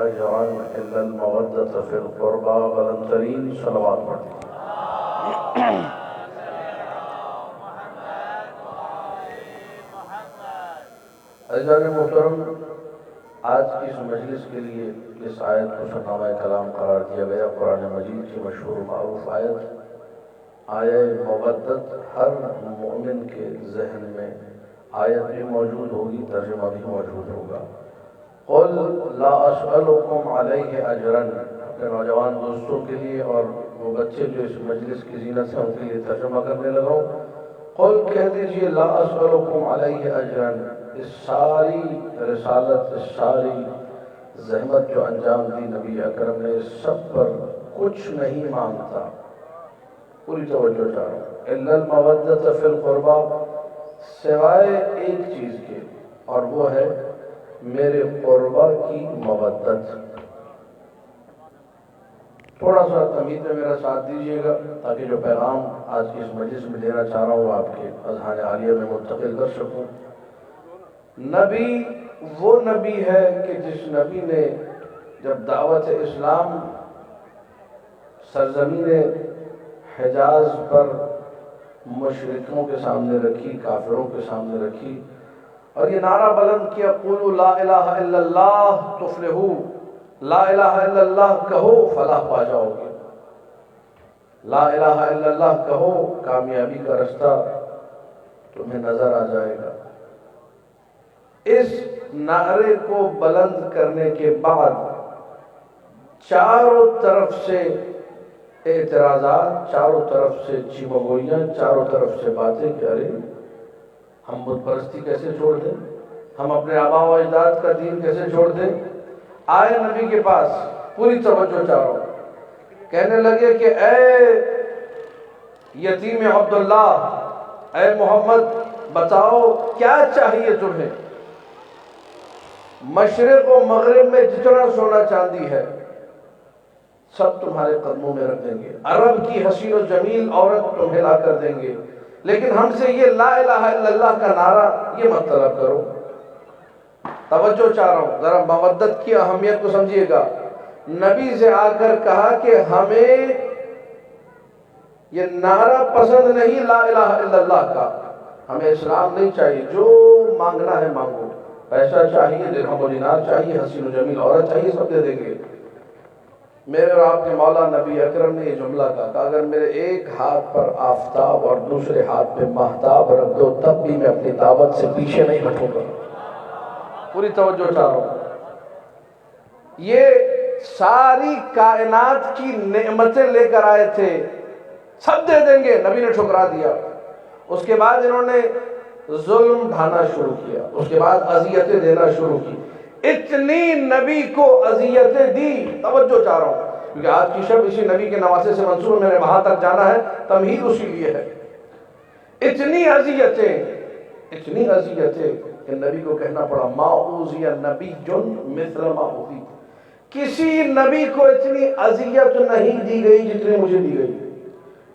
أجرا إلا المودة في القربى بلندرین صلوات پڑھتے ہیں۔ عزیزان محترم، آج کی اس مجلس کے لیے اس آیت کو سرنامہ کلام قرار دیا گیا۔ قرآن مجید کی مشہور و معروف آیہ مودت ہر مومن کے ذہن میں آیت بھی موجود ہوگی، ترجمہ بھی موجود ہوگا۔ قل لا اسألکم علیہ اجرا، اپنے نوجوان دوستوں کے لیے اور وہ بچے جو اس مجلس کی زینت ہیں ان کے لیے ترجمہ کرنے لگا ہوں۔ قل کہہ دیجئے لا اسألکم علیہ اجرا، اس ساری رسالت، اس ساری زحمت جو انجام دی نبی اکرم نے، اس سب پر کچھ نہیں مانگتا، پوری توجہ چاہ رہا ہوں، الا المودۃ فی القربى، سوائے ایک چیز کے، اور وہ ہے میرے قربا کی مودت۔ تھوڑا سا تمہید میں میرا ساتھ دیجیے گا تاکہ جو پیغام آج کی اس مجلس میں دینا چاہ رہا ہوں آپ کے اذہان عالیہ میں منتقل کر سکوں۔ نبی وہ نبی ہے کہ جس نبی نے جب دعوت اسلام سرزمین حجاز پر مشرکوں کے سامنے رکھی، کافروں کے سامنے رکھی، اور یہ نعرہ بلند کیا، قولوا لا الہ الا اللہ تفلحوا، لا الہ الا اللہ کہو فلاح پا جاؤ گے، لا الہ الا اللہ کہو کامیابی کا رستہ تمہیں نظر آ جائے گا۔ اس نعرے کو بلند کرنے کے بعد چاروں طرف سے اعتراضات، چاروں طرف سے چیمگوئیاں، چاروں طرف سے باتیں کہ ارے ہم بت پرستی کیسے چھوڑ دیں، ہم اپنے آباء و اجداد کا دین کیسے چھوڑ دیں۔ آئے نبی کے پاس، پوری توجہ چاہو، کہنے لگے کہ اے یتیم عبداللہ، اے محمد بتاؤ کیا چاہیے تمہیں، مشرق و مغرب میں جتنا سونا چاندی ہے سب تمہارے قدموں میں رکھ دیں گے، عرب کی حسین و جمیل عورت تمہیں لا کر دیں گے، لیکن ہم سے یہ لا الہ الا اللہ کا نعرہ یہ مت طلب کرو۔ توجہ چاہ رہا ہوں، ذرا مودت کی اہمیت کو سمجھیے گا۔ نبی سے آ کر کہا کہ ہمیں یہ نعرہ پسند نہیں لا الہ الا اللہ کا، ہمیں اسلام نہیں چاہیے، جو مانگنا ہے مانگو، پیسہ چاہیے، درہم و دینار چاہیے، حسین و جمیل عورت چاہیے، سب دے دیں گے۔ میرے اور آپ کے مولا نبی اکرم نے یہ جملہ کہا، اگر میرے ایک ہاتھ پر آفتاب اور دوسرے ہاتھ پہ مہتاب رکھ دو تب بھی میں اپنی دعوت سے پیچھے نہیں ہٹوں گا۔ پوری توجہ چاہ رہا ہوں، یہ ساری کائنات کی نعمتیں لے کر آئے تھے، سب دے دیں گے، نبی نے ٹھکرا دیا۔ اس کے بعد انہوں نے ظلم ڈھانا شروع کیا، اس کے بعد اذیتیں دینا شروع کی، اتنی نبی کو اذیتیں دی۔ توجہ چاہ رہا ہوں کیونکہ آج کی شب اسی نبی کے نواسے سے منصور میں نے وہاں تک جانا ہے، تمہید اسی لیے ہے۔ اتنی اذیتیں کہ نبی کو کہنا پڑا ما اوذی نبی مثل ما اوذی، کسی نبی کو اتنی اذیت نہیں دی گئی جتنی مجھے دی گئی۔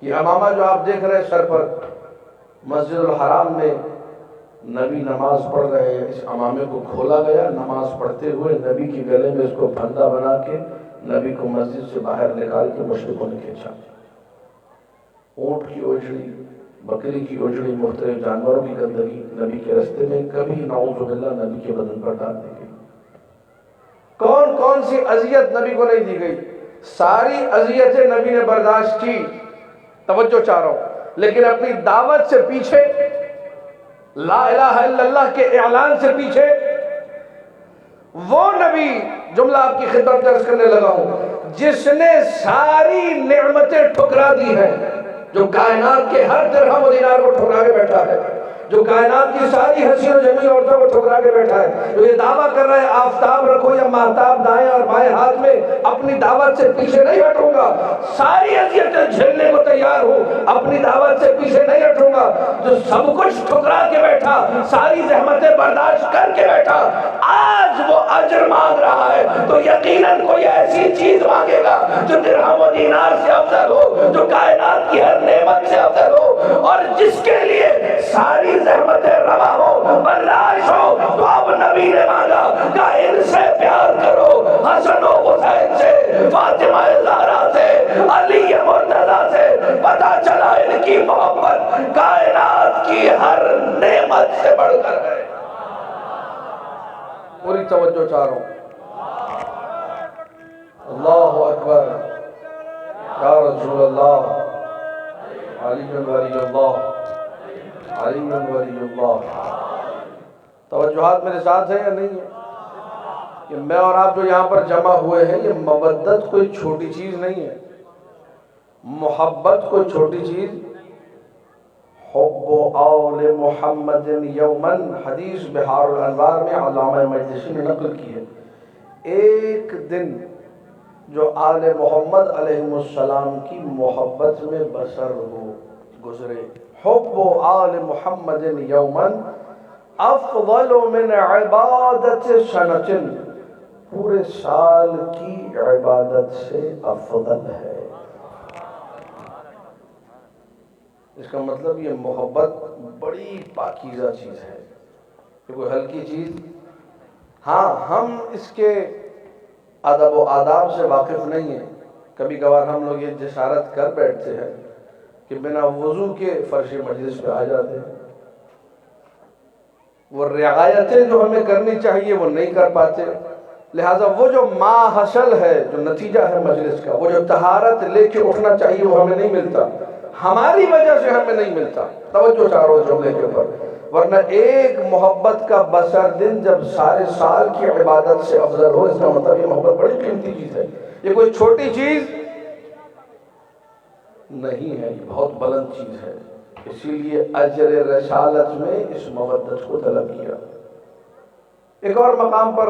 یہ امامہ جو آپ دیکھ رہے ہیں سر پر، مسجد الحرام میں نبی نماز پڑھ رہے ہیں، اس امامے کو کھولا گیا، نماز پڑھتے ہوئے نبی کی گلے میں اس کو پھندا بنا کے نبی کو مسجد سے باہر نکال کے مشرکوں نے کھینچا۔ اونٹ کی اوجڑی، بکری کی اوجڑی، مختلف جانوروں کی گندگی نبی کے راستے میں کبھی نعوذ باللہ نبی کے بدن پر ڈال دی گئی۔ کون کون سی اذیت نبی کو نہیں دی گئی، ساری اذیتیں نبی نے برداشت کی۔ توجہ چاہ رہا ہوں، لیکن اپنی دعوت سے پیچھے، لا الہ الا اللہ کے اعلان سے پیچھے، وہ نبی جملہ آپ کی خدمت میں عرض کرنے لگا ہوں جس نے ساری نعمتیں ٹھکرا دی ہیں، جو کائنات کے ہر درہم و دینار کو ٹھکرا کے بیٹھا ہے، جو کائنات کی ساری حسین و جمیل عورتوں کو ٹھکرا کے بیٹھا ہے، جو یہ دعویٰ کر رہا ہے آفتاب رکھو یا مہتاب دائیں اور بائیں ہاتھ میں، اپنی دعوت سے پیچھے نہیں ہٹوں گا، ساری اذیتیں جھیلنے کو تیار ہوں، اپنی دعوت سے پیچھے نہیں ہٹوں گا۔ جو سب کچھ ٹھکرا کے بیٹھا، ساری زحمتیں برداشت کر کے بیٹھا، آج وہ اجر مانگ رہا ہے تو یقیناً کوئی ایسی چیز مانگے گا جو درہم و دینار سے افضل ہو، جو کائنات کی ہر نعمت سے افضل ہو، اور جس کے لیے ساری زحمتیں روا ہو، برداشت ہو۔ تو اب نبی نے مانگا کہ ان سے پیار کرو، حسن نعمت سے بڑھ کر ہے۔ پوری توجہ چاہ رہا ہوں۔ اللہ اکبر، یا رسول اللہ، علی ولی اللہ، علی ولی اللہ۔ توجہات میرے ساتھ ہیں یا نہیں ہے؟ کہ میں اور آپ جو یہاں پر جمع ہوئے ہیں، یہ مودت کوئی چھوٹی چیز نہیں ہے، محبت کوئی چھوٹی چیز۔ حب آل محمد یومن، حدیث بحار الانوار میں علامہ مجلسی نے نقل کی ہے، ایک دن جو آل محمد علیہ السلام کی محبت میں بسر ہو، گزرے، حب آل محمد یومن افضل من عبادت سنۃ، پورے سال کی عبادت سے افضل ہے۔ اس کا مطلب یہ محبت بڑی پاکیزہ چیز ہے، یہ کوئی ہلکی چیز۔ ہاں، ہم اس کے ادب و آداب سے واقف نہیں ہیں۔ کبھی کبھار ہم لوگ یہ جسارت کر بیٹھتے ہیں کہ بنا وضو کے فرش مجلس پہ آ جاتے ہیں، وہ رعایتیں جو ہمیں کرنی چاہیے وہ نہیں کر پاتے، لہٰذا وہ جو ما حصل ہے، جو نتیجہ ہے مجلس کا، وہ جو طہارت لے کے اٹھنا چاہیے وہ ہمیں نہیں ملتا، ہماری وجہ سے ہمیں نہیں ملتا۔ توجہ چاروں جملے کے اوپر، ورنہ ایک محبت کا بسر دن جب سارے سال کی عبادت سے افضل ہو، اس کا مطلب یہ محبت بڑی قیمتی چیز ہے، یہ کوئی چھوٹی چیز نہیں ہے، یہ بہت بلند چیز ہے۔ اسی لیے اجر رسالت میں اس مودت کو طلب کیا۔ ایک اور مقام پر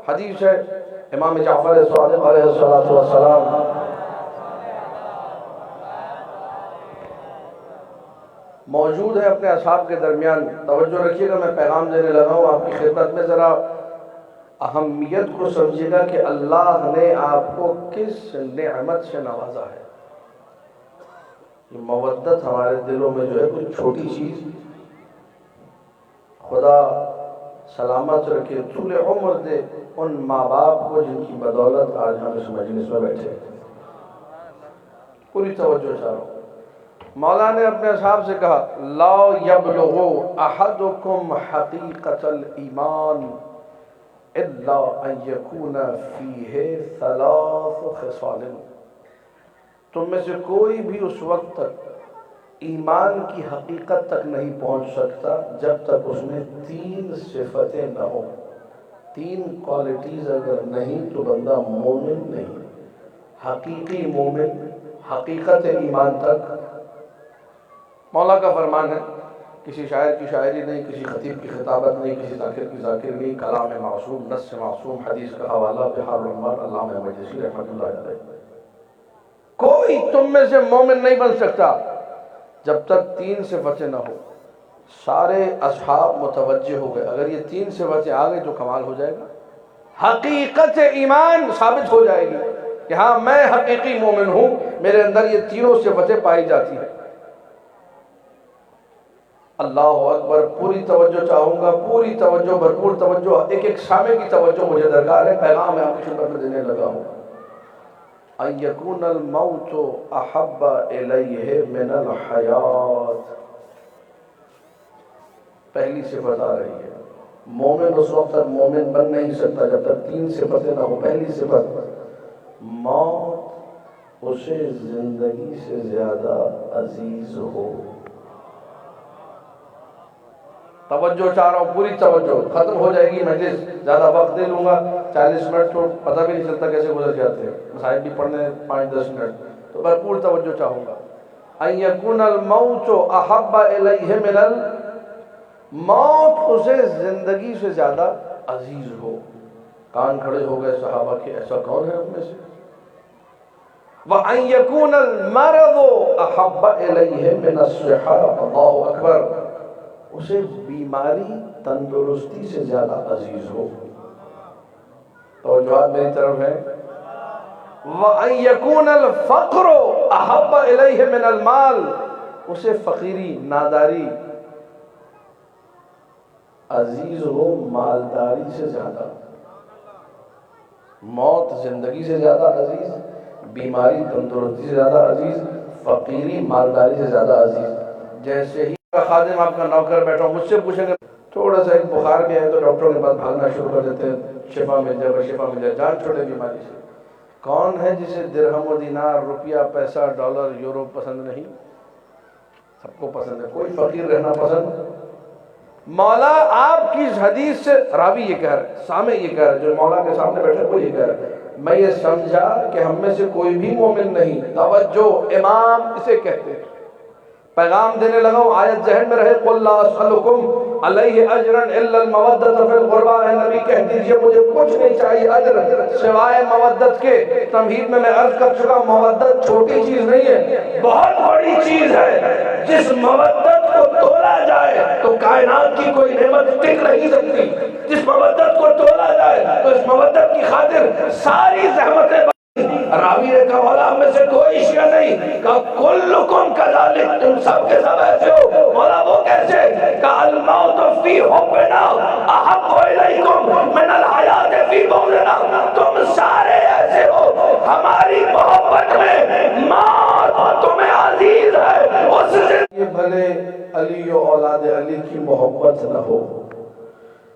حدیث ہے، امام جعفر صادق علیہ السلام موجود ہے اپنے اصحاب کے درمیان۔ توجہ رکھیے گا، میں پیغام دینے لگا ہوں آپ کی خدمت میں، ذرا اہمیت کو سمجھیے گا کہ اللہ نے آپ کو کس نعمت سے نوازا ہے۔ یہ مودت ہمارے دلوں میں جو ہے کوئی چھوٹی چیز، خدا سلامت رکھے، طول عمر دے ان ماں باپ کو جن کی بدولت آج ہم اس مجلس میں بیٹھے ہیں۔ پوری توجہ چاہو۔ مولا نے اپنے اصحاب سے کہا، لا یبلغ احدکم حقیقت الایمان الا ان یکون فیہ ثلاث خصال، تم میں سے کوئی بھی اس وقت تک ایمان کی حقیقت تک نہیں پہنچ سکتا جب تک اس میں تین صفتیں نہ ہوں۔ تین کوالٹیز اگر نہیں تو بندہ مومن نہیں، حقیقی مومن، حقیقت ایمان تک۔ مولا کا فرمان ہے، کسی شاعر کی شاعری نہیں، کسی خطیب کی خطابت نہیں، کسی ذاکر کی ذاکر نہیں، کلام معصوم، نص معصوم، حدیث کا حوالہ بحار الانوار علامہ مجلسی رحمۃ اللہ علیہ۔ کوئی تم میں سے مومن نہیں بن سکتا جب تک تین صفتیں نہ ہو۔ سارے اصحاب متوجہ ہو گئے، اگر یہ تین صفتیں آ گئی تو کمال ہو جائے گا، حقیقت ایمان ثابت ہو جائے گی کہ ہاں میں حقیقی مومن ہوں، میرے اندر یہ تینوں صفتیں پائی جاتی ہیں۔ اللہ اکبر، پوری توجہ چاہوں گا، پوری توجہ، بھرپور توجہ، ایک ایک سامع کی توجہ مجھے درکار ہے، پیغام میں آپ کی خدمت میں دینے لگا ہوں۔ ان یکون الموت احب الیہ من الحیات، پہلی صفت آ رہی ہے، مومن اس وقت تک مومن بن نہیں سکتا جب تک تین صفتیں نہ ہو۔ پہلی صفت، موت اسے زندگی سے زیادہ عزیز ہو۔ توجہ چاہ رہا ہوں، پوری توجہ، ختم ہو جائے گی مجلس، زیادہ وقت دے لوں گا، 40 منٹ تو پتہ بھی نہیں چلتا کیسے گزر جاتے ہیں، مسائل بھی پڑھنے 5-10 منٹ، تو بھرپور توجہ چاہوں گا۔ ان یکون الموت احب الیہ من موت اسے زندگی سے زیادہ عزیز ہو۔ کان کھڑے ہو گئے صحابہ کے، ایسا کون ہے ہم میں سے؟ وَأَن يَكُونَ الْمَرَضُ أَحَبَّ إِلَيْهِ مِنَ الصِّحَّةِ، اللہ اکبر، اسے بیماری تندرستی سے زیادہ عزیز ہو۔ توجہات میری طرف ہے۔ وَأَن يَكُونَ الْفَقْرُ أَحَبَّ إِلَيْهِ مِنَ الْمَالِ، اسے فقیری، ناداری عزیز ہو مالداری سے زیادہ۔ موت زندگی سے زیادہ عزیز، بیماری تندرستی سے زیادہ عزیز، فقیری مالداری سے زیادہ عزیز۔ جیسے ہی خادم آپ کا نوکر بیٹھا ہوں، مجھ سے پوچھیں گے تھوڑا سا ایک بخار بھی ہے تو ڈاکٹروں کے پاس بھاگنا شروع کر دیتے ہیں، شفا مل جائے شفا مل جائے، جان چھوڑے بیماری سے۔ کون ہے جسے درہم و دینار، روپیہ، پیسہ، ڈالر، یورو پسند نہیں؟ سب کو پسند ہے، کوئی فقیر رہنا پسند۔ مولا آپ کی اس حدیث سے راوی یہ کہہ رہا ہے، سامع یہ کہہ رہا ہے، جو مولا کے سامنے بیٹھے وہ یہ کہہ رہا ہے، میں یہ سمجھا کہ ہم میں سے کوئی بھی مومن نہیں، توجہ، امام اسے کہتے ہیں، پیغام دینے لگا ہوں، آیت ذہن میں رہے، قُلْ لَا أَسْأَلُكُمْ عَلَيْهِ أَجْرًا إِلَّا الْمَوَدَّةَ فِي الْقُرْبَى، اے نبی کہہ دیجئے مجھے کچھ نہیں چاہیے اجر سوائے مودت کے۔ تمہید میں عرض کر چکا، مودت چھوٹی چیز نہیں ہے، بہت بڑی چیز ہے۔ جس مودت کو تولا جائے تو کائنات کی کوئی نعمت ٹک نہیں سکتی، جس مودت کو تولا جائے تو اس مودت کی خاطر ساری زحمتیں۔ راوی نے کہا مولا میں سے کوئی شیعہ نہیں، کہا کلکم کذالک، تم سب کے سب ایسے ہو۔ مولا وہ کیسے؟ کہا الموت فی حبنا احب الیکم من الحیات فی بغضنا، تم سارے ایسے ہو، ہماری محبت میں موت تمہیں عزیز ہے۔ اس سے یہ بھلے علی و اولاد علی کی محبت نہ ہو،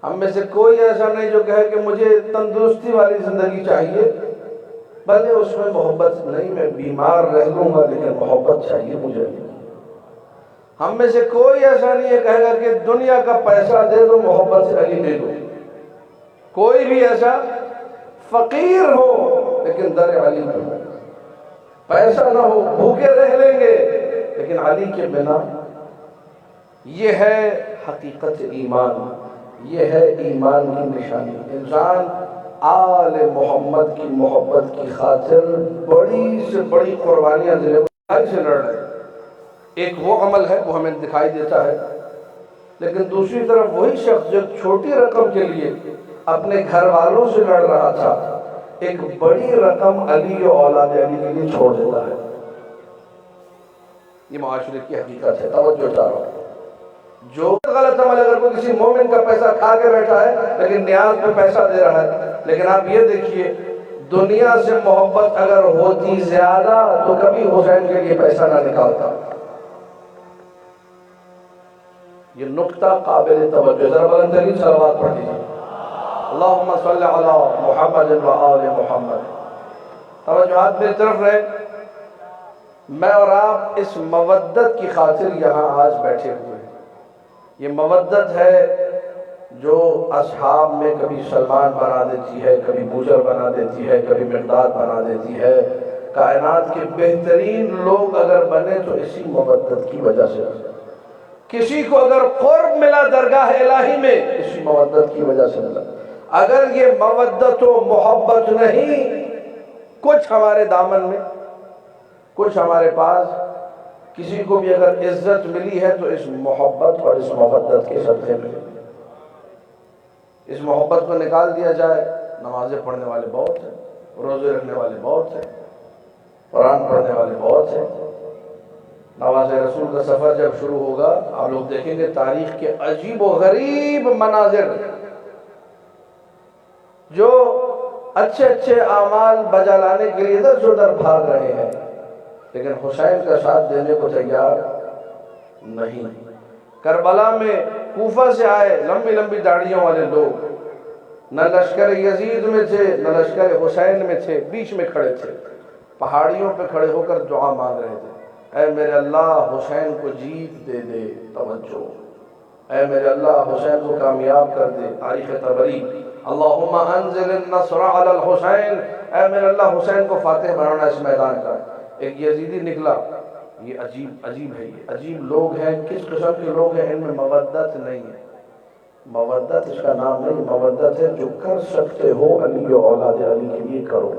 ہم میں سے کوئی ایسا نہیں جو کہے کہ مجھے تندرستی والی زندگی چاہیے، بھلے اس میں محبت نہیں، میں بیمار رہ لوں گا لیکن محبت چاہیے مجھے۔ ہم میں سے کوئی ایسا نہیں ہے کہے گا کہ دنیا کا پیسہ دے دو محبت سے علی دے دو، کوئی بھی ایسا فقیر ہو لیکن در علی نہ ہو، پیسہ نہ ہو، بھوکے رہ لیں گے لیکن علی کے بنا۔ یہ ہے حقیقت ایمان، یہ ہے ایمان کی نشانی۔ انسان آل محمد کی محبت کی خاطر بڑی سے بڑی قربانیاں دینے سے لڑ رہے ہیں۔ ایک وہ عمل ہے وہ ہمیں دکھائی دیتا ہے، لیکن دوسری طرف وہی شخص جو چھوٹی رقم کے لیے اپنے گھر والوں سے لڑ رہا تھا، ایک بڑی رقم علی و اولاد علی کے لیے چھوڑ دیتا ہے۔ یہ معاشرے کی حقیقت ہے، توجہ چاہو۔ جو غلط عمل اگر کوئی کسی مومن کا پیسہ کھا کے بیٹھا ہے لیکن نیاز پہ پیسہ دے رہا ہے، لیکن آپ یہ دیکھیے دنیا سے محبت اگر ہوتی زیادہ تو کبھی حسین کے لیے پیسہ نہ نکالتا۔ یہ نقطہ قابل توجہ، ذرا بلند ترین صلوات پڑھ لیجیے، اللہم صلی علی محمد و آل محمد۔ توجہات میری طرف رہے، میں اور آپ اس مودت کی خاطر یہاں آج بیٹھے ہوئے ہیں۔ یہ مودت ہے جو اصحاب میں کبھی سلمان بنا دیتی ہے، کبھی بوجر بنا دیتی ہے، کبھی مقداد بنا دیتی ہے۔ کائنات کے بہترین لوگ اگر بنے تو اسی مودت کی وجہ سے، کسی کو اگر قرب ملا درگاہ الہی میں اسی مودت کی وجہ سے ملا۔ اگر یہ مودت و محبت نہیں، کچھ ہمارے دامن میں، کچھ ہمارے پاس، کسی کو بھی اگر عزت ملی ہے تو اس محبت اور اس مودت کے صدقے میں۔ اس محبت کو نکال دیا جائے، نمازیں پڑھنے والے بہت ہیں، روزے رکھنے والے بہت ہیں، قرآن پڑھنے والے بہت ہیں۔ نواز رسول کا سفر جب شروع ہوگا آپ لوگ دیکھیں گے تاریخ کے عجیب و غریب مناظر، جو اچھے اچھے اعمال بجا لانے کے لیے ادھر سے ادھر بھاگ رہے ہیں لیکن حسین کا ساتھ دینے کو تیار نہیں۔ کربلا میں کوفہ سے آئے لمبی لمبی داڑھیوں والے لوگ، نہ لشکر یزید میں تھے نہ لشکر حسین میں تھے، بیچ میں کھڑے تھے، پہاڑیوں پہ کھڑے ہو کر دعا مانگ رہے تھے، اے میرے اللہ حسین کو جیت دے دے، توجہ، اے میرے اللہ حسین کو کامیاب کر دے۔ تاریخ طبری، اللہم انزل النصر علی الحسین، اے میرے اللہ حسین کو فاتح بنانا اس میدان کا۔ ایک یزیدی نکلا، یہ عجیب ہے، یہ عجیب لوگ ہیں، کس قسم کے لوگ ہیں، ان میں مودت نہیں ہے۔ مودت اس کا نام نہیں، مودت ہے جو کر سکتے ہو علی و اولاد علی کے لیے کرو۔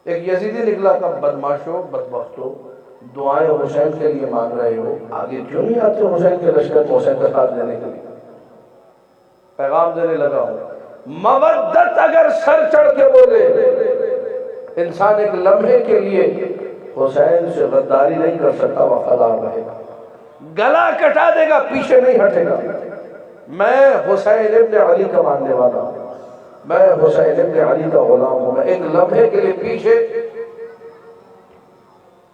ایک یزیدی نکلا کہ بدماشو بدبختو، دعائیں حسین کے لیے مانگ رہے ہو، آگے کیوں نہیں آتے حسین کے لشکر کو حسین کا ساتھ دینے کے لیے؟ پیغام دینے لگا ہوں، مودت اگر سر چڑھ کے بولے، انسان ایک لمحے کے لیے حسین سے غداری نہیں کر سکتا، وفادار رہے گا، گلا کٹا دے گا، پیچھے نہیں ہٹے گا۔ میں حسین ابن علی کا ماننے والا ہوں، میں حسین ابن علی کا غلام ہوں، میں ایک لمحے کے لیے پیچھے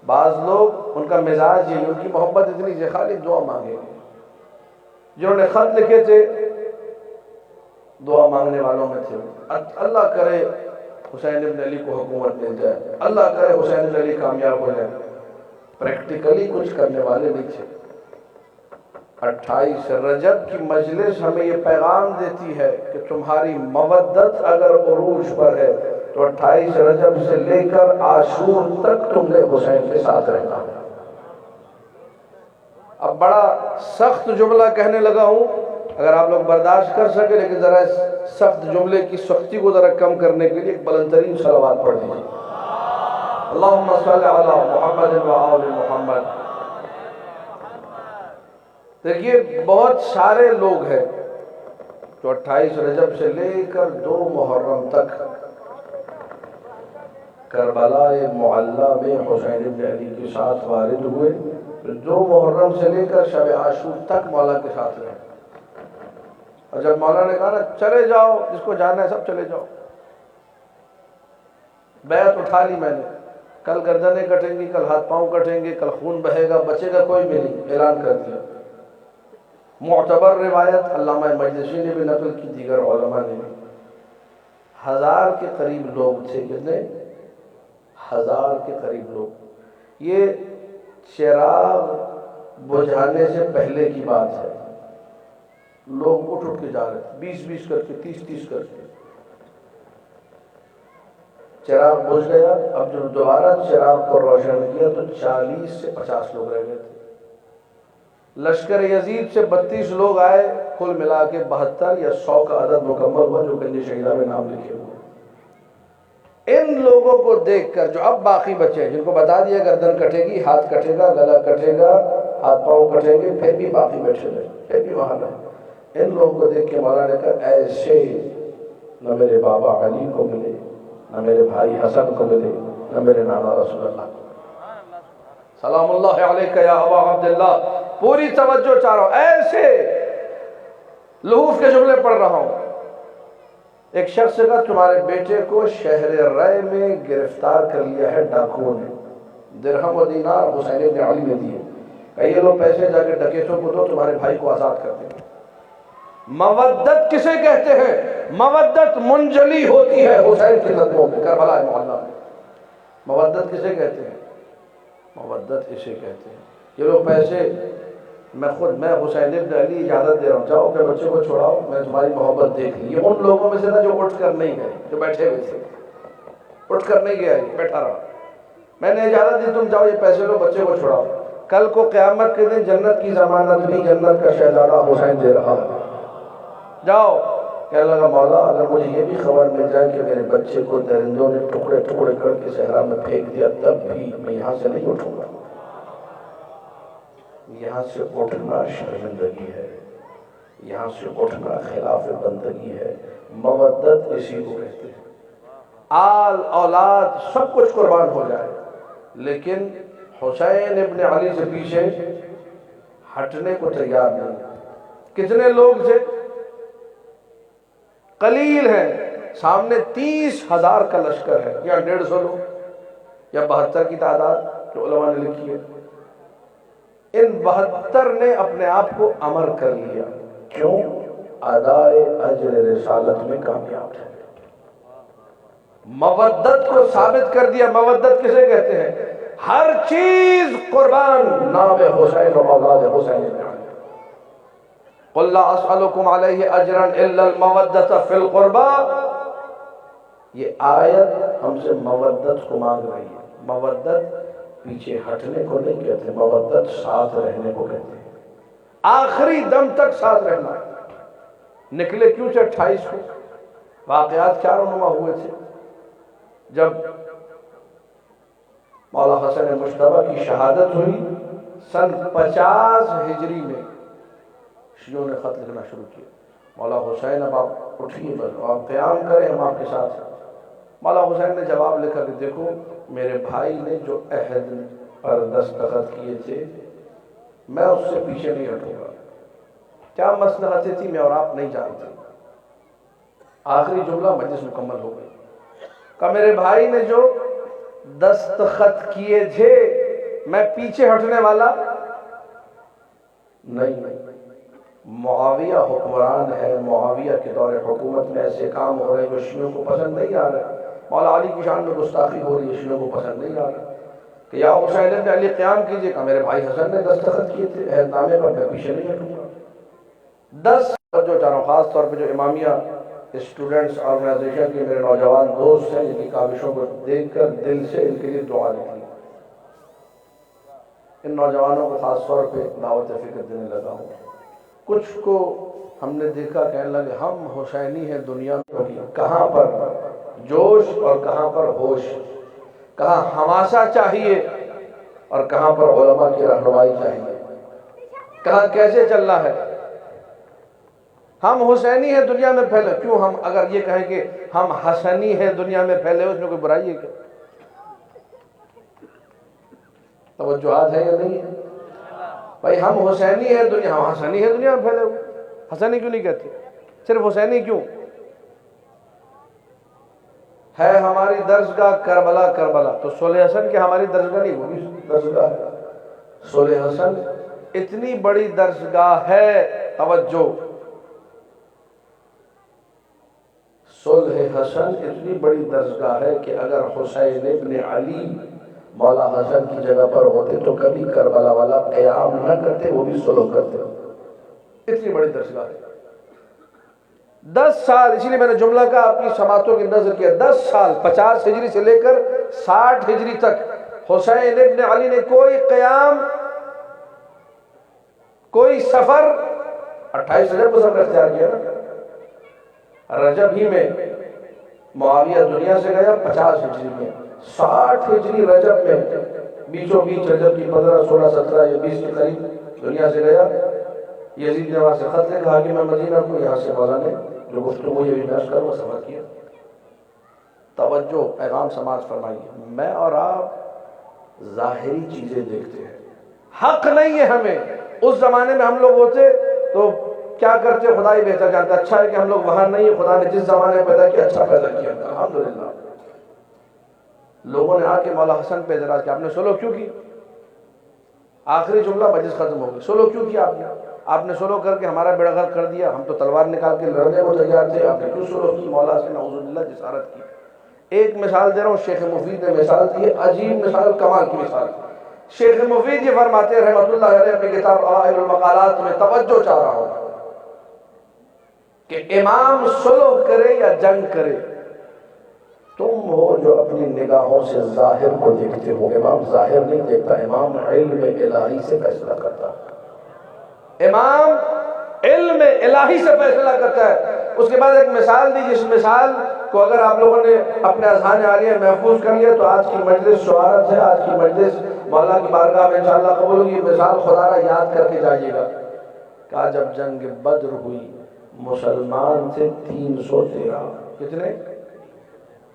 بعض لوگ ان کا مزاج یہ، ان کی محبت اتنی کہ خالی دعا مانگے گے. جنہوں نے خط لکھے تھے دعا مانگنے والوں میں تھے. اللہ کرے حسین ابن علی کو حکومت مل جائے، اللہ کرے حسین ابن علی کامیاب ہو جائے. پریکٹیکلی کچھ کرنے والے نہیں تھے. 28 رجب کی مجلس ہمیں یہ پیغام دیتی ہے کہ تمہاری مودت اگر عروج پر ہے تو 28 رجب سے لے کر عاشور تک تم نے حسین کے ساتھ رہنا ہے. اب بڑا سخت جملہ کہنے لگا ہوں، اگر آپ لوگ برداشت کر سکے، لیکن ذرا سخت جملے کی سختی کو ذرا کم کرنے کے لیے ایک بلند ترین صلوات پڑھ دیجیے. اللہم صلی علی محمد و آل محمد. دیکھیے بہت سارے لوگ ہیں جو 28 رجب سے لے کر 2 محرم تک کربلا معلی میں حسین ابن علی کے ساتھ وارد ہوئے، 2 محرم سے لے کر شب عاشور تک مولا کے ساتھ رہے. اور جب مولا نے کہا نا چلے جاؤ، جس کو جانا ہے سب چلے جاؤ، بیعت اٹھا لی میں نے. کل گردنیں کٹیں گی، کل ہاتھ پاؤں کٹیں گے، کل خون بہے گا، بچے گا کوئی بھی نہیں، اعلان کر دیا. معتبر روایت علامہ مجلسی نے بھی نقل کی، دیگر علماء نے بھی. 1000 کے قریب لوگ تھے. کتنے؟ 1000 کے قریب لوگ. یہ چراغ بجھانے سے پہلے کی بات ہے. لوگ اٹھ کے جا رہے تھے، 20 کر کے، 30 کر کے. چراغ بجھ گیا. اب جب دوبارہ چراغ کو روشن کیا تو 40 سے 50 لوگ رہ گئے تھے. لشکر یزید سے 32 لوگ آئے، کل ملا کے 72 یا 100 کا عدد مکمل ہوا جو گنج شہیدہ میں نام لکھے ہوئے. ان لوگوں کو دیکھ کر جو اب باقی بچے ہیں، جن کو بتا دیا گردن کٹے گی، ہاتھ کٹے گا، گلا کٹے گا، ہاتھ پاؤں کٹیں گے، پھر بھی باقی بیٹھے رہے، پھر بھی وہاں رہے. ان لوگوں کو دیکھ کے مولا نے کہا ایسے نہ میرے بابا علی کو ملے، نہ میرے بھائی حسن کو ملے، نہ میرے نانا رسول اللہ کو. سلام اللہ علیکہ یا ابا عبداللہ. پوری توجہ چاہ رہا ہوں، ایسے لحوف کے جملے پڑھ رہا ہوں. ایک شخص کا تمہارے بیٹے کو شہر رائے میں گرفتار کر لیا ہے ڈاکوؤں نے، درہم و دینار حسین ابن علی نے دیے، کہ یہ لو پیسے جا کے ڈکیتوں کو دو، تمہارے بھائی کو آزاد کر دیں. مودت کسے کہتے ہیں؟ مودت منجلی ہوتی ہے حسین کے قدموں میں، کربلا معلی میں. مودت کسے کہتے ہیں؟ مودت اسے کہتے ہیں. یہ لو پیسے میں حسین ابن علی اجازت دے رہا ہوں، جاؤ کہ بچے کو چھوڑاؤ، میں تمہاری محبت دیکھ لی. یہ ان لوگوں میں سے تھا جو اٹھ کر نہیں گئے، جو بیٹھے ہوئے تھے. اٹھ کر نہیں گیا، بیٹھا رہا. میں نے اجازت دی، تم جاؤ یہ پیسے لو، بچے کو چھوڑاؤ. کل کو قیامت کے دن جنت کی ضمانت بھی جنت کا شہزادہ حسین دے رہا ہے. جاؤ. کہنے لگا مولا اگر مجھے یہ بھی خبر مل جائے کہ میرے بچے کو درندوں نے ٹکڑے ٹکڑے کر کے صحرا میں پھینک دیا، تب بھی میں یہاں سے نہیں اٹھوں گا. یہاں سے اٹھنا شرمندگی ہے، یہاں سے اٹھنا خلاف بندگی ہے. مودت اسی کو کہتے ہیں. آل اولاد سب کچھ قربان ہو جائے، لیکن حسین ابن علی سے پیچھے ہٹنے کو تیار نہیں. کتنے لوگ تھے؟ قلیل ہیں. سامنے 30,000 کا لشکر ہے، یا 150 لوگ، یا 72 کی تعداد جو علماء نے لکھی ہے. ان 72 نے اپنے آپ کو امر کر لیا. کیوں؟ ادائے اجر رسالت میں کامیاب ہے. مودت کو ثابت کر دیا. مودت کسے کہتے ہیں؟ ہر چیز قربان نام حسین و اولاد حسین. قل لا اسألکم علیہ اجرا الا المودۃ فی القربى. یہ آیت ہم سے مودت کو مانگ رہی ہے. مودت پیچھے ہٹنے کو نہیں کہتے، مودت ساتھ رہنے کو کہتے ہیں. آخری دم تک ساتھ رہنا. نکلے کیوں سے 28 کو؟ واقعات کیا رونما ہوئے تھے. جب مولا حسن مجتبیٰ کی شہادت ہوئی سن 50 ہجری میں، شیعوں نے خط لکھنا شروع کیا. مولا حسین اب آپ اٹھیے، بس آپ قیام کریں، ہم آپ کے ساتھ ہیں. مولا حسین نے جواب لکھا کہ دیکھو میرے بھائی نے جو عہد پر دستخط کیے تھے میں اس سے پیچھے نہیں ہٹوں گا. کیا مصلحتیں تھی میں اور آپ نہیں جانتے. آخری جملہ مجلس مکمل ہو گئی. کہ میرے بھائی نے جو دستخط کیے تھے میں پیچھے ہٹنے والا نہیں۔ معاویہ حکمران ہے، معاویہ کے دور حکومت میں ایسے کام ہو رہے ہیں جو شیعوں کو پسند نہیں آ رہے، مولا علی کی شان میں گستاخی ہو رہی ہے، شیعوں کو پسند نہیں آ رہا کہ یا حسین ابن علی قیام کیجئے، کہ میرے بھائی حسن نے دستخط کیے تھے عہد نامے پر، میں پیچھے نہیں ہٹوں گا۔ 10 جو چاروں، خاص طور پہ جو امامیہ اسٹوڈنٹس آرگنائزیشن کے میرے نوجوان دوست ہیں، ان کی کاوشوں کو دیکھ کر دل سے ان کے لیے دعا نکلی۔ ان نوجوانوں کو خاص طور پہ دعوت فکر دینے لگا ہوں۔ کچھ کو ہم نے دیکھا کہنے لگے ہم حسینی ہیں دنیا میں، کہاں پر جوش اور کہاں پر ہوش، کہاں حماسہ چاہیے اور کہاں پر علماء کی رہنمائی چاہیے، کہاں کیسے چلنا ہے۔ ہم حسینی ہیں دنیا میں پھیلے، کیوں ہم اگر یہ کہیں کہ ہم حسنی ہیں دنیا میں پھیلے، اس میں کوئی برائی ہے کیا؟ توجہات ہے یا نہیں ہے؟ بھائی ہم حسینی ہیں دنیا، ہم حسنی ہیں دنیا میں پھیلے ہوئے، حسنی کیوں نہیں کہتے؟ صرف حسینی کیوں ہے؟ ہماری درسگاہ کربلا، کربلا تو صلح حسن کی ہماری درسگاہ نہیں، وہ بھی درسگاہ ہے۔ صلح حسن اتنی بڑی درسگاہ ہے، توجہ، صلح حسن اتنی بڑی درسگاہ ہے کہ اگر حسین ابن علی مولا حسن کی جگہ پر ہوتے تو کبھی کربلا والا قیام نہ کرتے، وہ بھی صلح کرتے۔ اتنی بڑی درسگاہ ہے۔ 10 سال، اسی لیے میں نے جملہ کا اپنی سماعتوں کی نظر کیا، 10 سال 50 ہجری سے لے کر 60 ہجری تک حسین ابن علی نے کوئی قیام، کوئی سفر، 28 رجب کو سفر اختیار کیا نا، رجب ہی میں معاویہ دنیا سے گیا، 50 ہجری میں 60 ہجری رجب میں بیچوں بیچ رجب کی 15 16 17 یا 20 کے قریب دنیا سے گیا۔ یزید نے وہاں سے خط لکھا کہ میں مدینہ کو، یہاں سے مولا نے جو گفتگو یہ بھی پیش کر وہ سفر کیا۔ توجہ، پیغام سماعت فرمائیے، میں اور آپ ظاہری چیزیں دیکھتے ہیں، حق نہیں ہے ہمیں۔ اس زمانے میں ہم لوگ ہوتے تو کیا کرتے، خدا ہی بہتر جانتا۔ اچھا ہے کہ ہم لوگ وہاں نہیں ہیں، خدا نے جس زمانے میں پیدا کیا اچھا پیدا کیا، الحمدللہ۔ لوگوں نے آ کے مولا حسن پہ اعتراض کیا، آپ نے صلح کیوں کی؟ آخری جملہ، مجلس ختم ہو گئی، صلح کیوں کیا آپ نے؟ آپ نے صلح کر کے ہمارا بیڑا غرق کر دیا، ہم تو تلوار نکال کے لڑنے کو تیار تھے، آپ نے کیوں صلح کی؟ مولا سے نعوذ باللہ جسارت کی۔ ایک مثال دے رہا ہوں، شیخ مفید نے مثال دی ہے، عجیب مثال، کمال کی مثال۔ شیخ مفید یہ فرماتے ہیں رحمۃ اللہ علیہ اپنی کتاب اوائل المقالات میں، توجہ چاہ رہا ہوں کہ امام صلح کرے یا جنگ کرے، تم ہو جو اپنی نگاہوں سے ظاہر کو دیکھتے ہو، امام ظاہر نہیں دیکھتا، امام علم الہی سے فیصلہ کرتا ہے، امام علم الہی سے فیصلہ کرتا ہے۔ اس کے بعد ایک مثال دی، جس مثال کو اگر آپ لوگوں نے اپنے اذہان عالیہ محفوظ کر لیا تو آج کی مجلس شعارت ہے، آج کی مجلس مولا کی بارگاہ میں انشاءاللہ قبول ہوگی۔ مثال خدا را یاد کر کے جائیے گا۔ کہا جب جنگ بدر ہوئی، مسلمان تھے 313، کتنے؟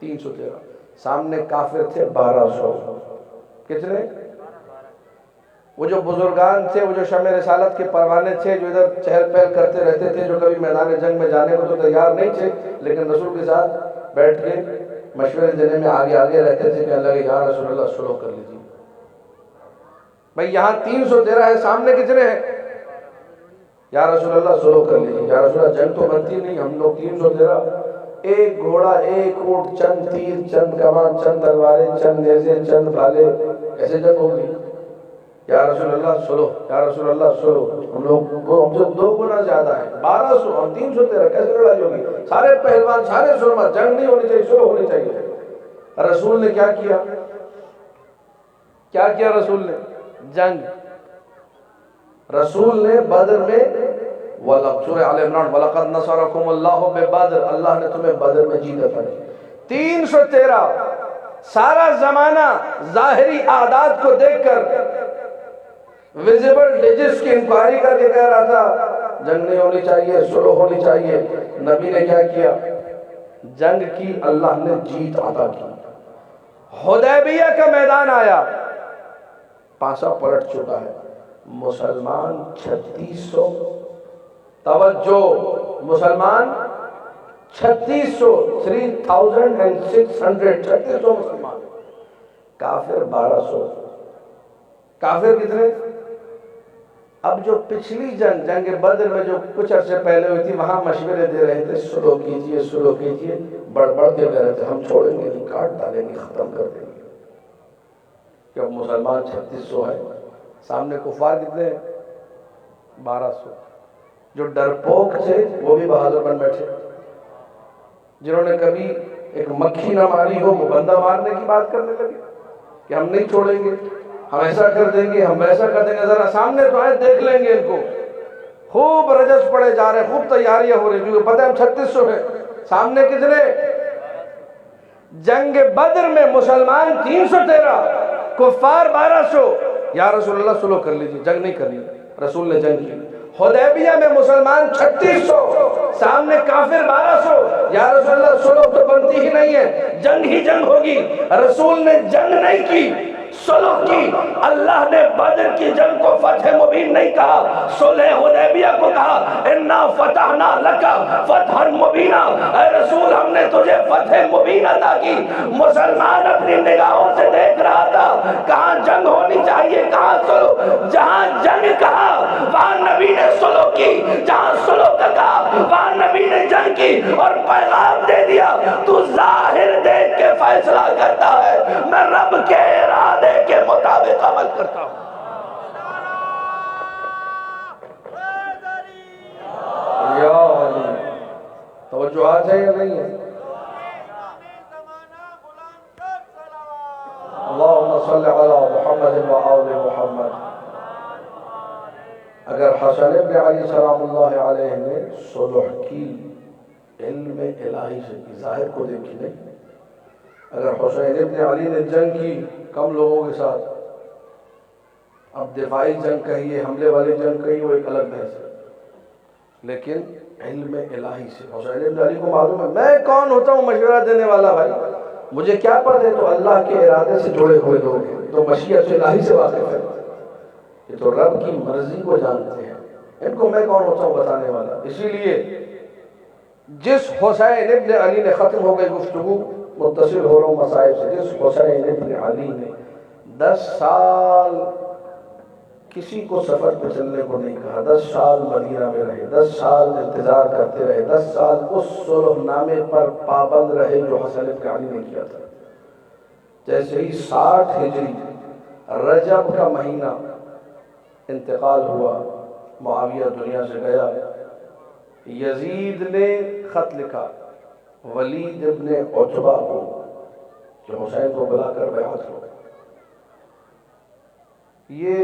313، سامنے کافر تھے 1200، کتنے؟ وہ جو بزرگان تھے، وہ جو شمع رسالت کے پروانے تھے، جو ادھر چہل پہل کرتے رہتے تھے، جو کبھی میدان جنگ میں جانے کو تو تیار نہیں تھے، لیکن رسول کے ساتھ بیٹھ کے مشورے دینے میں آگے آگے رہتے تھے کہ اللہ کے یا رسول اللہ صلح کر لیجیے۔ بھئی یہاں 313 ہے، سامنے کتنے ہیں؟ یا رسول اللہ صلح کر لیجیے۔ یا رسول اللہ جنگ تو بنتی نہیں، ہم لوگ 313، ایک گھوڑا، ایک اونٹ، چند تیر، چند کمان، چند تلواریں، چند نیزے، چند بھالے، ایسے جنگ ہوگی؟ یا رسول اللہ صلح، یا رسول اللہ صلح۔ ہم لوگ ہم سے 2 گنا زیادہ ہے، 1200 اور 313، کیسے لڑائی ہوگی؟ سارے پہلوان، سارے سرما، جنگ نہیں ہونی چاہیے، صلح ہونی چاہیے۔ رسول نے کیا کیا؟ کیا کیا رسول نے؟ جنگ۔ رسول نے بدر میں سورہ آل عمران وَلَقَدْ نَصَرَكُمُ اللَّهُ بِبَدْرٍ، اللہ نے تمہیں بدر میں جیت عطا کی۔ 313، سارا زمانہ ظاہری اعداد کو دیکھ کر ویزیبل ڈیجٹس کی انکوائری کر کے کہہ رہا تھا جنگ نہیں ہونی چاہیے، صلح ہونی چاہیے۔ نبی نے کیا کیا؟ جنگ کی، اللہ نے جیت عطا کی۔ حدیبیہ کا میدان آیا، پانسا پلٹ چکا ہے، مسلمان 3600، توجہ، مسلمان 3600، 3600 مسلمان، کافر 1200۔ کافر کتنے؟ اب جو پچھلی جنگ بدر میں جو کچھ عرصے پہلے ہوئی تھی وہاں مشورے دے رہے تھے سلو کیجئے، بڑھ کے کہہ رہے تھے ہم چھوڑیں گے نہیں، کاٹ ڈالیں گے، ختم کر دیں گے. کہ اب مسلمان 3600 ہے، سامنے کفار کتنے ہیں؟ 1200. جو ڈرپوک تھے وہ بھی بہادر بن بیٹھے، جنہوں نے کبھی ایک مکھی نہ ماری ہو وہ بندہ مارنے کی بات کرنے لگے کہ ہم نہیں چھوڑیں گے، ہم ایسا کر دیں گے، ہم ویسا کر دیں گے. ذرا سامنے تو آئے دیکھ لیں گے ان کو. خوب رجس پڑے جا رہے، خوب تیاریاں ہو رہی، کیونکہ پتہ ہے ہم 3600 ہیں. سامنے کتنے؟ جنگ بدر میں مسلمان 313، کفار 1200. یا رسول اللہ سلو کر لیجیے، جنگ نہیں کرنی. رسول نے جنگ کی. حدیبیہ میں مسلمان 3600، سامنے کافر 1200. یا رسول اللہ سلو تو بنتی ہی نہیں ہے، جنگ ہی جنگ ہوگی. رسول نے جنگ نہیں کی، سلو کی. اللہ نے بدر کی جنگ کو فتح مبین نہیں کہا، صلح حدیبیہ کو کہا انا فتحنا لکا فتحا مبینا. اے رسول ہم نے تجھے فتح مبین عطا کی. مسلمان اپنی نگاہوں سے دیکھ رہا تھا کہاں جنگ ہونی چاہیے، کہاں سلو. جہاں جنگ کہا وہاں نبی نے سلو کی، جہاں سلو کا کہا وہاں نبی نے جنگ کی. اور پیغام دے دیا تو ظاہر دیکھ کے فیصلہ کرتا ہے، میں رب کے ارادے کے مطابق عمل کرتا ہوں. یا علی توجہات ہے یا نہیں ہے؟ اللہم صلی علی محمد و آل محمد. اگر حسن بن علی سلام اللہ علیہ نے صلح کی علم الہی سے کی، ظاہر کو دیکھی نہیں. اگر حسین بن علی نے جنگ کی کم لوگوں کے ساتھ، اب دفاعی جنگ کہیے، حملے والی جنگ کہیے، وہ ایک الگ بحث ہے. لیکن علم الہی سے حسین بن علی کو معلوم ہے میں کون ہوتا ہوں مشورہ دینے والا. بھائی مجھے کیا پتہ ہے، تو اللہ کے ارادے سے جڑے ہوئے لوگ ہیں، تو مشیت الہی سے واقف ہے، یہ تو رب کی مرضی کو جانتے ہیں. ان کو میں کون ہوتا ہوں بتانے والا. اسی لیے جس حسین ابن علی نے ختم ہو گئی گفتگو، متصل ہو رہا ہوں مسائل سے. جس حسین ابن علی نے 10 سال کسی کو سفر پہ چلنے کو نہیں کہا، 10 سال مدینہ میں رہے، 10 سال انتظار کرتے رہے، 10 سال اس صلح نامے پر پابند رہے جو حسن ابن علی نے کیا تھا. جیسے ہی 60 ہجری رجب کا مہینہ انتقال ہوا، معاویہ دنیا سے گیا، یزید نے خط لکھا ولید ابن عتبہ کو کہ حسین کو بلا کر بیعت ہو. یہ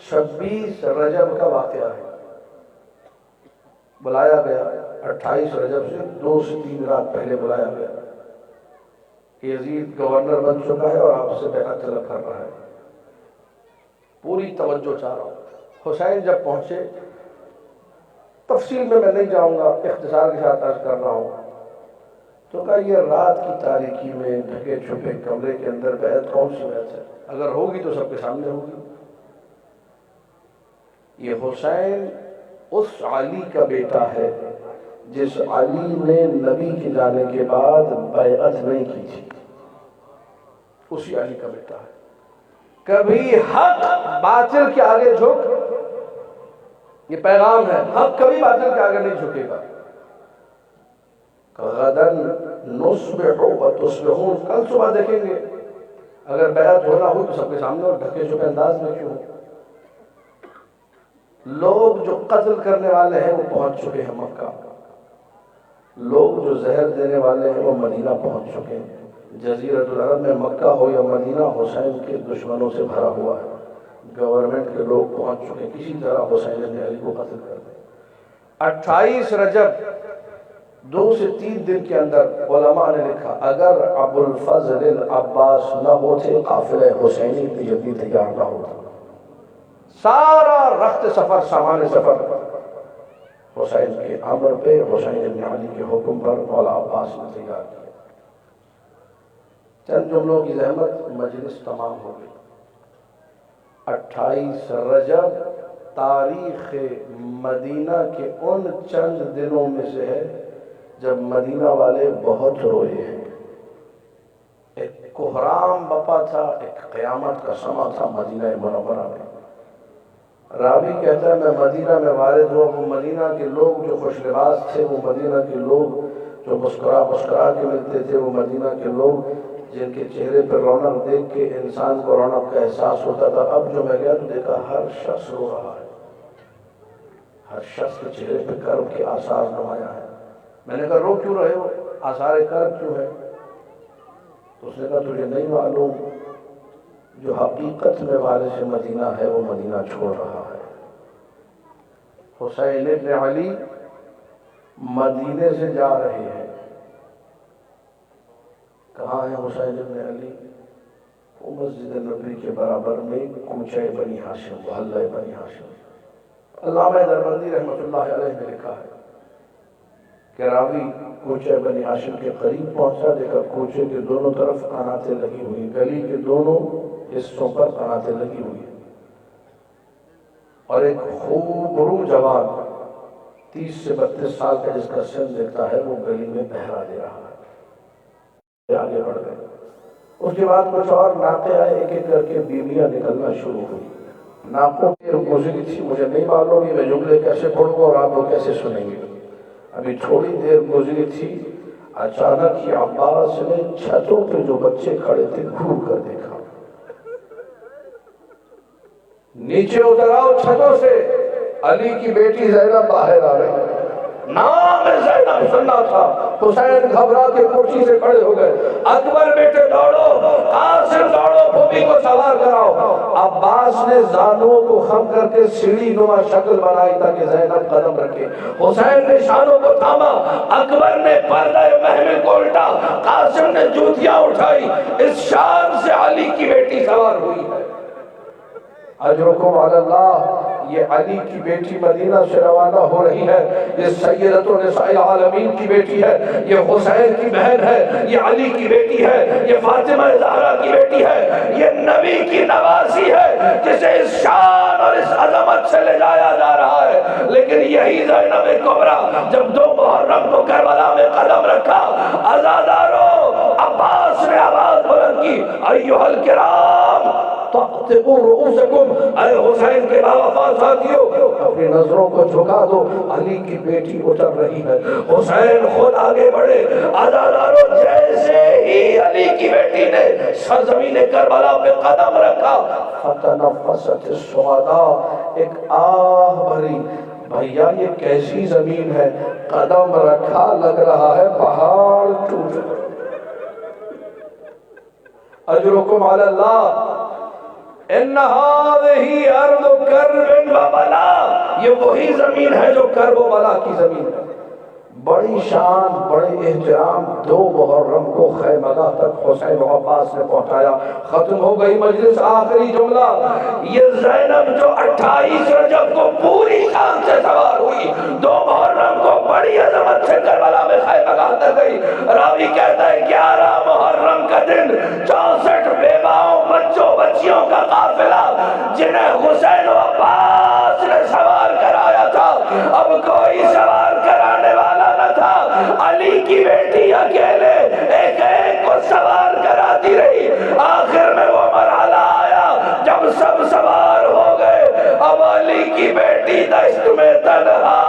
26 رجب کا واقعہ ہے. بلایا گیا 28 رجب سے 2 سے 3 رات پہلے بلایا گیا کہ یزید گورنر بن چکا ہے اور آپ سے بیعت طلب کر رہا ہے. پوری توجہ چاہ رہا ہوں. حسین جب پہنچے، تفصیل میں نہیں جاؤں گا، اختصار کے ساتھ عرض کر رہا ہوں. تو کہا یہ رات کی تاریکی میں ڈھکے چھپے کمرے کے اندر بیعت کون سی بیعت ہے؟ اگر ہوگی تو سب کے سامنے ہوگی. یہ حسین اس علی کا بیٹا ہے جس علی نے نبی کے جانے کے بعد بیعت نہیں کی تھی. اسی علی کا بیٹا ہے. کبھی حق باطل کے آگے جھک، یہ پیغام ہے، حق کبھی باطل کے آگے نہیں جھکے گا. غدن نصبح و تصبحون، کل صبح دیکھیں گے اگر بیعت ہونا ہو تو سب کے سامنے اور ڈھکے چھپے انداز میں کیوں. لوگ جو قتل کرنے والے ہیں وہ پہنچ چکے ہیں مکہ، لوگ جو زہر دینے والے ہیں وہ مدینہ پہنچ چکے ہیں. جزیرۃ العرب میں مکہ ہو یا مدینہ حسین کے دشمنوں سے بھرا ہوا ہے. گورنمنٹ کے لوگ پہنچ چکے، کسی طرح حسین بن علی کو قتل کر دیں. 28 رجب 2 سے 3 دن کے اندر علماء نے لکھا اگر ابوالفضل العباس نہ ہوتے قافلہ حسینی پہ جلدی تیار نہ ہوتا. سارا رخت سفر، سامان سفر حسین کے امر پہ، حسین بن علی کے حکم پر مولا عباس نے تیار کیا. چند جملوں کی زحمت، مجلس تمام ہو گئی. 28 رجب تاریخ مدینہ کے ان چند دنوں میں سے ہے جب مدینہ والے بہت روئے ہیں. ایک کوہرام عام بپا تھا، ایک قیامت کا سما تھا مدینہ منورہ میں۔ راوی کہتا ہے میں مدینہ میں وارد ہوا، وہ مدینہ کے لوگ جو خوش لباس تھے، وہ مدینہ کے لوگ جو مسکرا مسکرا کے ملتے تھے، وہ مدینہ کے لوگ جن کے چہرے پر رونق دیکھ کے انسان کو رونق کا احساس ہوتا تھا۔ اب جو میں گیا تو دیکھا ہر شخص رو رہا ہے، ہر شخص کے چہرے پہ کرب کے آثار نمایاں ہیں۔ میں نے کہا رو کیوں رہے ہو، آثار کرب کیوں ہے؟ تو اس نے کہا تجھے نہیں معلوم، جو حقیقت میں وارث مدینہ ہے وہ مدینہ چھوڑ رہا ہے۔ حسین ابن علی مدینے سے جا رہے ہیں۔ کہاں ہے حسین ابن علی؟ وہ مسجد نبوی کے برابر میں کوچہ بنی ہاشم، محلہ بنی ہاشم۔ علامہ دربندی رحمۃ اللہ علیہ نے لکھا ہے کہ راوی کوچہ بنی ہاشم کے قریب پہنچا، دیکھا کوچے کے دونوں طرف قناتیں لگی ہوئی، گلی کے دونوں حصوں پر قناتیں لگی ہوئی ہیں، اور ایک خوب رو جوان 30 سے 32 سال کا جس کا سن دیکھتا ہے وہ گلی میں پہرا دے رہا ہے۔ آگے بڑھ گئے، اس کے بعد کچھ اور ناقے آئے، ایک ایک کر کے بیویاں نکلنا شروع ہوئی۔ ناقوں کی گزری تھی، مجھے نہیں معلوم میں جملے کیسے پڑھوں گا اور آپ وہ کیسے سنیں گے۔ ابھی تھوڑی دیر گزری تھی، اچانک یہ عباس نے چھتوں پہ جو بچے کھڑے تھے گھور کر دیکھا۔ نیچے اتر آؤ چھتوں سے، علی کی بیٹی زینب باہر آ رہی ہے۔ نام زینب سننا تھا۔ حسین گھبرا کے کرسی سے کھڑے ہو گئے، اکبر بیٹے دوڑو، قاسم دوڑو، پھوپھی کو سوار کراؤ۔ عباس نے زانوں کو خم کر کے سیڑھی نما شکل بنائی تاکہ زینب قدم رکھے۔ حسین نے شانوں کو تھاما، اکبر نے پردہ محمل کو الٹا، قاسم نے جوتیاں اٹھائی۔ اس شان سے علی کی بیٹی سوار ہوئی ہے۔ اجرکم علی اللہ، یہ علی کی بیٹی مدینہ سے روانہ ہو رہی ہے، یہ سیدۃ نساء العالمین کی بیٹی ہے، یہ حسین کی بہن ہے، یہ علی کی بیٹی ہے، یہ فاطمہ زہرا کی بیٹی ہے، یہ نبی کی نواسی ہے جسے اس شان اور اس عظمت سے لے جایا جا رہا ہے۔ لیکن یہی زینب کبریٰ جب 2 محرم کو کربلا میں قدم رکھا، عزادارو، عباس نے آواز بلند کی، ایھا الکرام تقطعوا رؤوسکم، اے حسین کے باوفا ساتھیو اپنی نظروں کو جھکا دو، علی کی بیٹی اتر رہی ہے۔ حسین خود آگے بڑھے، عزادارو جیسے ہی علی کی بیٹی نے سرزمین کربلا پہ قدم رکھا، فتنفست الشہداء، ایک آہ بھری، بھیا یہ کیسی زمین ہے، قدم رکھا لگ رہا ہے پہاڑ ٹوٹ گئے۔ اجرکم علی اللہ، ان هذه ارض کرب و بلا، یہ وہی زمین ہے جو کرب و بلا کی زمین ہے۔ بڑی شان، بڑے احترام، 2 محرم کو خیمگاہ تک حسین و عباس نے پہنچایا۔ ختم ہو گئی مجلس، آخری جملہ، یہ زینب جو 28 رجب کو پوری شان سے سوار ہوئی، 2 محرم کو بڑی عظمت سے کربلا میں خیمگاہ تک گئی۔ راوی کہتا ہے 11 محرم کا دن 64 بیواؤں، بچوں بچیوں کا قافلہ جنہیں حسین و عباس نے سوار کرایا تھا، اب کوئی سوار کرانے والا نہ تھا، علی کی بیٹی اکیلے ایک ایک کو سوار کراتی رہی۔ آخر میں وہ مرحلہ آیا جب سب سوار ہو گئے، اب علی کی بیٹی دشت میں تنہا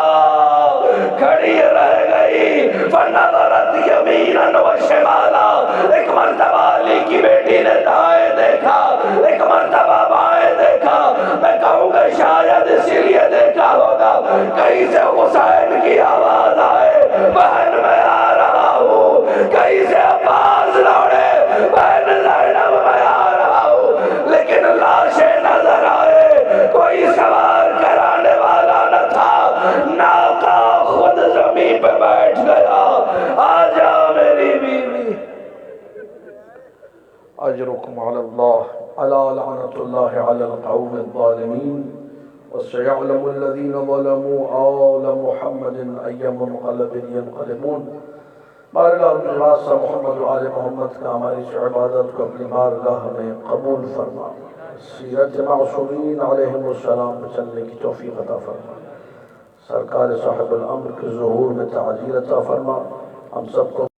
کھڑی رہ گئی۔ فنظرت یمینا و شمالا، ایک مرتبہ علی کی بیٹی نے دائیں دیکھا، ایک مرتبہ بائیں دیکھا، میں کہوں گا شاید اسی لیے دیکھا ہوگا کہیں سے حسین کی آواز آئے، بہن میں آ رہا ہوں، کہیں سے عباس لوڑے، بہن زینب میں آ رہا ہوں، لیکن لاشیں نظر آئے، کوئی سوار کرانے والا نہ تھا۔ ناقہ خود زمین پہ بیٹھ گیا، آجا میری بیوی۔ اجرکم علی اللہ، الا لعنت اللہ علی القوم الظالمین، وسيعلم الذين ظلموا آل محمد أي منقلب ينقلبون۔ بارگاہ راستہ محمد و آل محمد کا ہماری اس عبادت کو اپنی بارگاہ میں قبول فرما، سیرت معصومین علیہم السلام پہ چلنے کی توفیق عطا فرما، سرکار صاحب الامر کے ظہور میں تعجیل عطا فرما، ہم سب کو